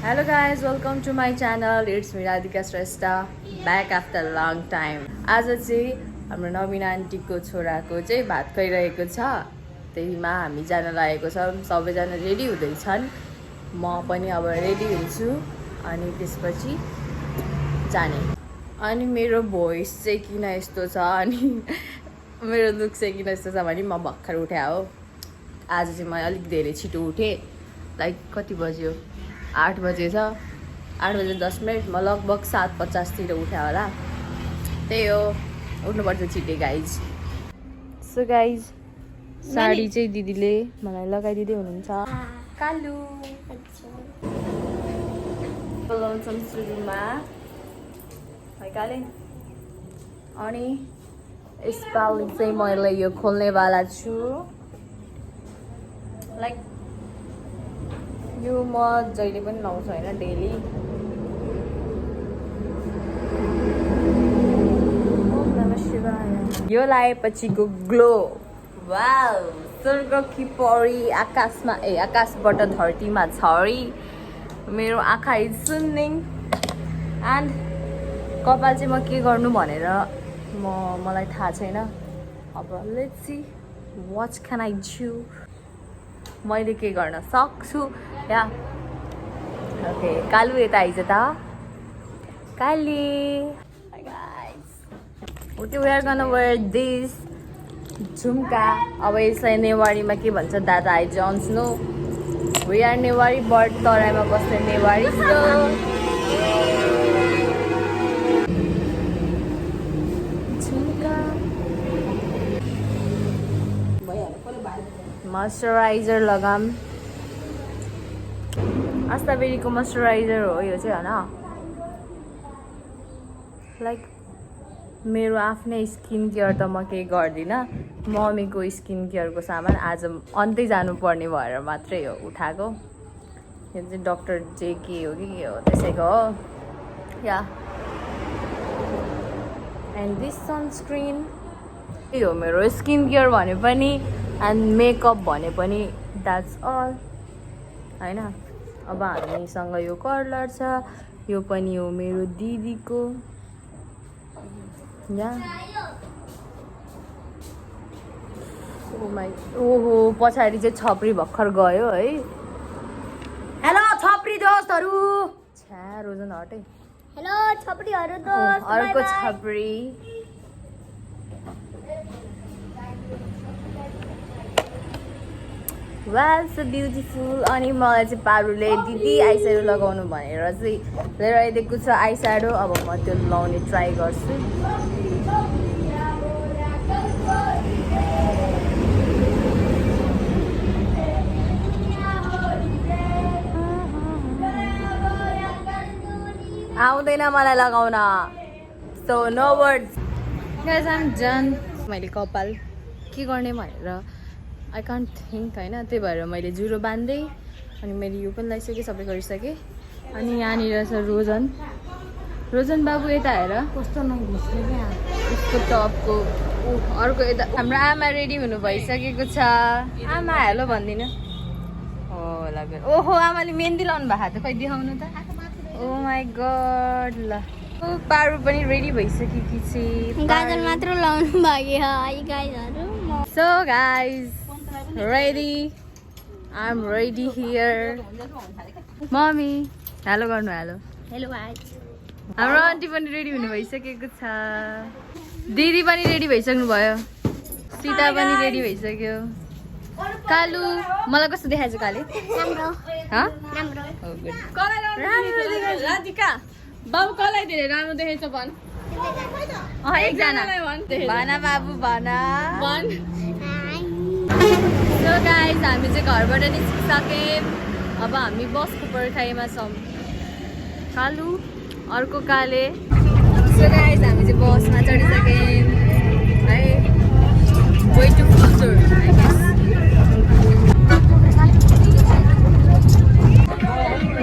Hello guys, welcome to my channel. It's me Radhika Shrestha, back after a long time. आज चाहिँ हाम्रो नवीन आन्टीको छोराको चाहिँ भात खुवाइरहेको छ। त्यहीमा हामी जान लागेको छौँ। सबैजना रेडी हुँदैछन्। म पनि अब रेडी हुन्छु अनि त्यसपछि जाने। अनि मेरो भोइस चाहिँ किन यस्तो छ अनि मेरो लुक चाहिँ किन यस्तो छ भने म भर्खर उठे हो। आज चाहिँ म अलिक धेरै छिटो उठेँ। लाइक कति बज्यो? 8 बजे छ। 8 बजे 10 मिनट। म लगभग 7:50 तिर उठ्यो होला। त्यही हो, उठ्नुपर्छ छिटै गाइज। सो गाइज, साडी चाहिँ दिदीले मलाई लगाइदिँदै हुनुहुन्छ। कालु बोलाउँछौँ सुरुमा है काले। अनि यसपालि चाहिँ मैले यो खोल्नेवाला छु। लाइक यो म जहिले पनि लाउँछु होइन, डेली। यो लगाएपछिको ग्लो, वाउ! स्वर्गकी परी आकाशमा आकाशबाट धरतीमा छरी। मेरो आँखा इज सुन्निङ। एन्ड कपाल चाहिँ म के गर्नु भनेर मलाई थाहा छैन। अब let's see what can I do. मैले के गर्न सक्छु या। ओके, कालु यता आइज त। Kali we are gonna wear this jhumka. अब यसलाई नेवारीमा के भन्छ दादा आई जन्स no. We are Newari but तराईमा बस्ने नेवारी। मोइस्चराइजर लगाम। अस्ताबेरीको मोइस्चराइजर हो यो चाहिँ होइन। लाइक मेरो आफ्नै स्किन केयर त म केही गर्दिनँ। मम्मीको स्किन केयरको सामान आज अन्तै जानुपर्ने भएर मात्रै हो उठाएको। यो चाहिँ डक्टर जेके हो कि के हो त्यसैको हो या। एन्ड दिस सनस्क्रिन यही हो मेरो स्किन केयर भने पनि एन्ड मेकअप भने पनि। द्याट्स अल होइन। अब हामीसँग यो कर्लर छ। यो पनि हो मेरो दिदीको या। ओहो, पछाडि चाहिँ छपरी भर्खर गयो है। हेलो छपरी दोस्तहरू। छ्या रोजन हटे। हेलो छपरीहरू दोस्त। अर्को छपरी। Wow so beautiful. अनि मलाई चाहिँ पारुले दिदी आइस्याडो लगाउनु भनेर चाहिँ लिएर आइदिएको छ आइस्याडो। अब म त्यो लाउने ट्राई गर्छु। आउँदैन मलाई लगाउन। So no words guys, I am done. मैले कपाल के गर्ने भनेर आई कान्ट थिङ्क होइन। त्यही भएर मैले जुरो बाँध्दै अनि मैले यो पनि लगाइसकेँ, सबै गरिसकेँ। अनि यहाँनिर छ रोजन। रोजन बाबु यता हेर कस्तो नघुस्ने क्या उसको टपको। अर्को यता हाम्रो आमा रेडी हुनु भइसकेको छ। आमा हेलो भनिदिनु हो ल। ओहो, आमाले मेहन्दी लाउनु भएको त, खै देखाउनु त। ओ माई गड। ल पारु पनि रेडी भइसकेकी छ। गाजर मात्र लाउनु भयो है गाइजहरु। So guys ready. I am ready here. Mummy hello गर्नु। Hello hello guys. हाम्रो आन्टी पनि रेडी हुनु भइसकेको छ। दिदी पनि रेडी भइसक्नु भयो। सीता पनि रेडी भइसक्यो। कालु मलाई कस्तो देखाएछ काले? राम्रो राम्रो। राधिका बाबु कसलाई धेरै राम्रो देखेछ भन। एकजना भन बाबु भन। सो गाइज हामी चाहिँ घरबाट निस्किसक्यौँ। अब हामी बसको पर्खाइमा छौँ। कालु अर्को काले। सो गाइज हामी चाहिँ बसमा चढिसक्यौँ है। Way to Fulchar I guess.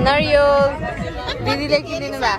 नरियो दिदीले किनिदिनु भयो।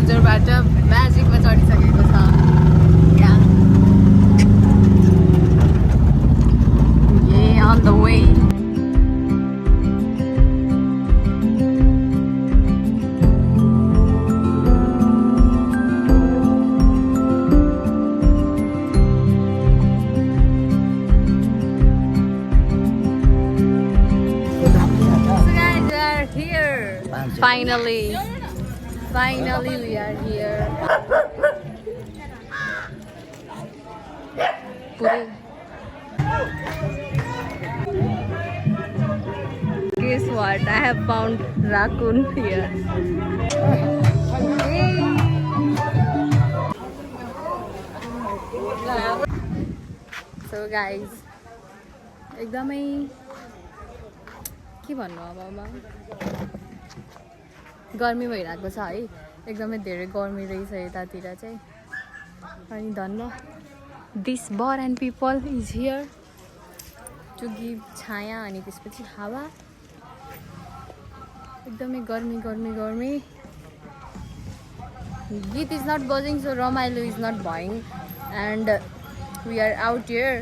भुजरबाट म्याजिकमा चढिसकेको छ। On the way. Finally we are here. Guess what? I have found raccoon here. So guys, एकदमै के भन्नु अब गर्मी भइरहेको छ है, एकदमै धेरै गर्मी रहेछ यतातिर चाहिँ। अनि धन्न this bar and pipal is here to give chhaya अनि त्यसपछि हावा। एकदमै गर्मी गर्मी गर्मी। गीत इज नट बजिङ सो रमाइलो इज नट भइङ and we are out here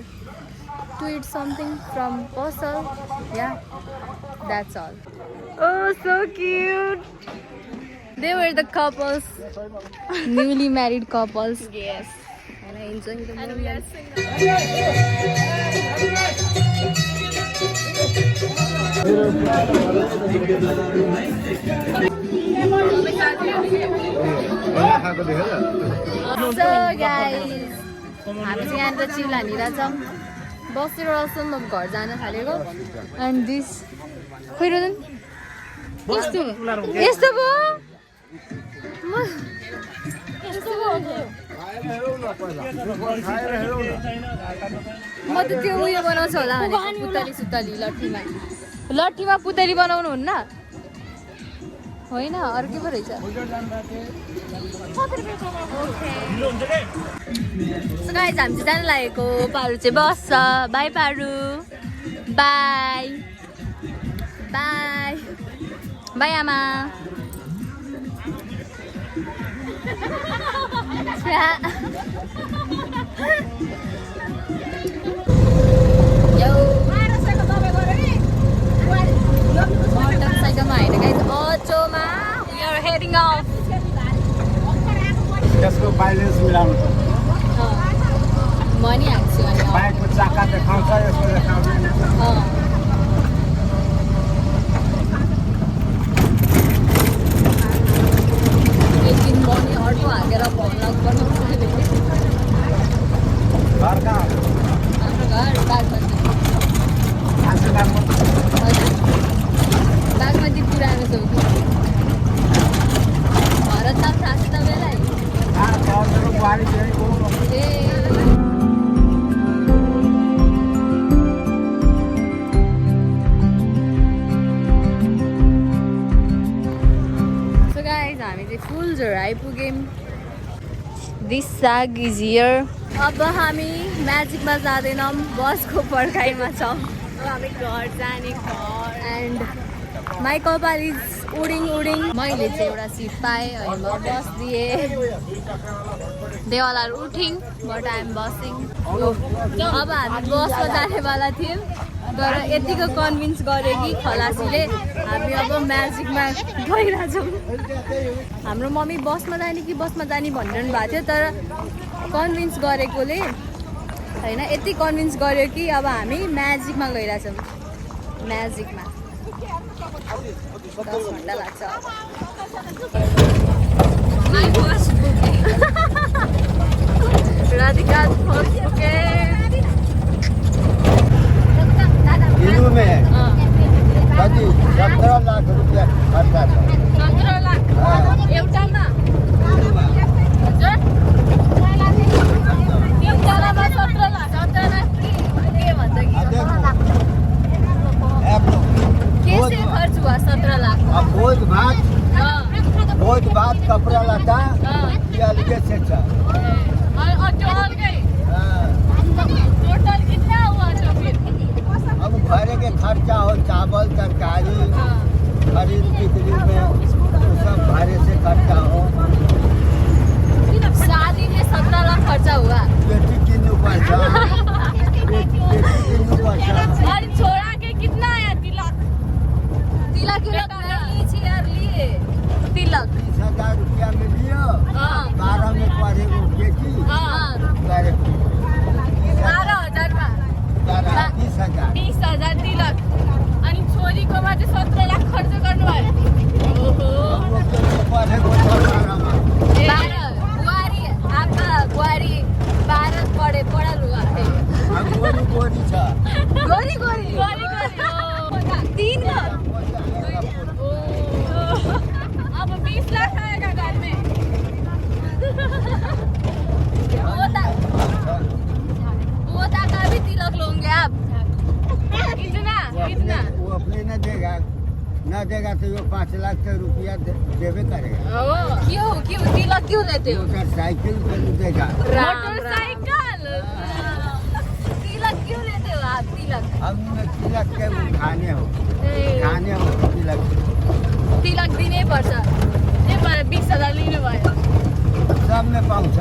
to eat something from Posal. Yeah, that's all. Oh, so cute. They were the couples, newly married couples. Yes. And I enjoy the moment. And we are single. So guys, हामी चाहिँ यहाँ चिउला हानिरहेछौँ। बसेर असम्म घर जान थालेको। And this खोइ रोजन यस्तो यस्तो भयो म त त्यो उयो बनाउँछु होला पुतली सुतली लट्ठीमा पुतली बनाउनु हुन्न होइन अर्कै पो रहेछ। So guys, हामी चाहिँ जान लागेको। पारु चाहिँ बस्छ। बाई पारु, बाई बाई बाई आमा। मोटरसाइकलमा होइन गाइस, अटोमा। We are heading off. त्यसको बाइलेन्स मिलाउनु पर्छ। मनी हाल्छु अनि बाइकको चाका देखाउँछ, यसको देखाउँदैन। एक दिन मनी अर्को हालेर भ्लग बनाउँछु। घर कहाँ? हाम्रो घर बागमती। हजुर बागमती पुरानो चौकी। भरत नाम थाहा छ तपाईँलाई? बुहारी ए हामी चाहिँ फुलझर आइपुग्यौँ। दिस साग इज हियर। अब हामी म्याजिकमा जाँदैनौँ, बसको पर्खाइमा छौँ। अब हामी घर जाने घर। एन्ड माई कपाल इज उडिङ। मैले चाहिँ एउटा सिट पाएँ अनि म बस दिएँ। दे अल आर उठिङ बट आई एम बसिङ। अब हामी बसमा जानेवाला थियौँ तर यतिको कन्भिन्स गर्यो कि खलासीले हामी अब म्याजिकमा गइरहेछौँ। हाम्रो मम्मी बसमा जाने भनिरहनु भएको थियो तर कन्भिन्स गरेकोले होइन यति कन्भिन्स गर्यो कि अब हामी म्याजिकमा गइरहेछौँ। म्याजिकमा 10 घन्टा लाग्छ। राधिका फर्स्ट बुकिङ हिन्दू में कति 17 लाख रुपया खर्च छ। 17 लाख एउटामा? हजुर एउटामा 17 लाख। 17 लाख के भन्छ कि कैसे खर्च हुआ 17 लाख? भोज भात कपड़ा लता अलगे से छ। और जो अलगै भी तिलक लोगे आप कितना कितना वो अपने न देगा तो वो 5 लाख का रुपया देवे करेगा। क्यों क्यों तिलक क्यों लेते हो मोटरसाइकिल पे देगा। मोटरसाइकिल तिलक क्यों लेते हो आप तिलक अब तिलक के खाने हो तिलक तिलक दिनै पर्छ नेपाल 20,000 लिनुभयो सब में पाउँछ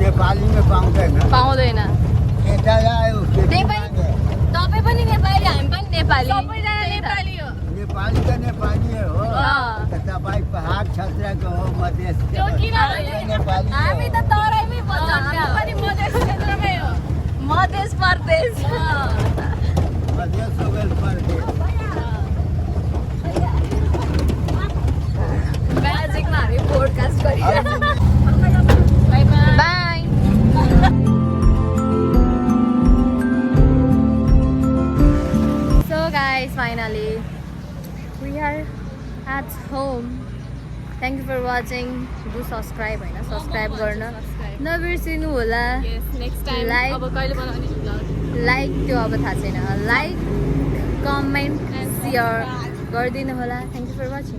नेपाली में पाउँदैन पाउँदैन केटा आयो नेपाली तपाईँ पनि नेपाली हामी पनि नेपाली सबैजना नेपाली हो नेपाली त नेपाली हो त तपाईँ पहाड क्षेत्रको हो मधेस नेपाली हामी त तराईमै पर्छ हामी पनि मधेस क्षेत्रमै हो मधेस प्रदेश मधेस हो गइल प्रदेश म्याजिकमा हामी पोडकास्ट गरिरहेको by So guys, finally we are at home. Thank you for watching. Do subscribe हैन सब्स्क्राइब गर्न नबिर्सिनु होला नेक्स्ट टाइम Like- अब कहिले बनाउने भ्लग लाइक त्यो अब थाहा छैन लाइक कमेन्ट सेयर गरिदिनु होला थ्याङ्क यू फर वाचिङ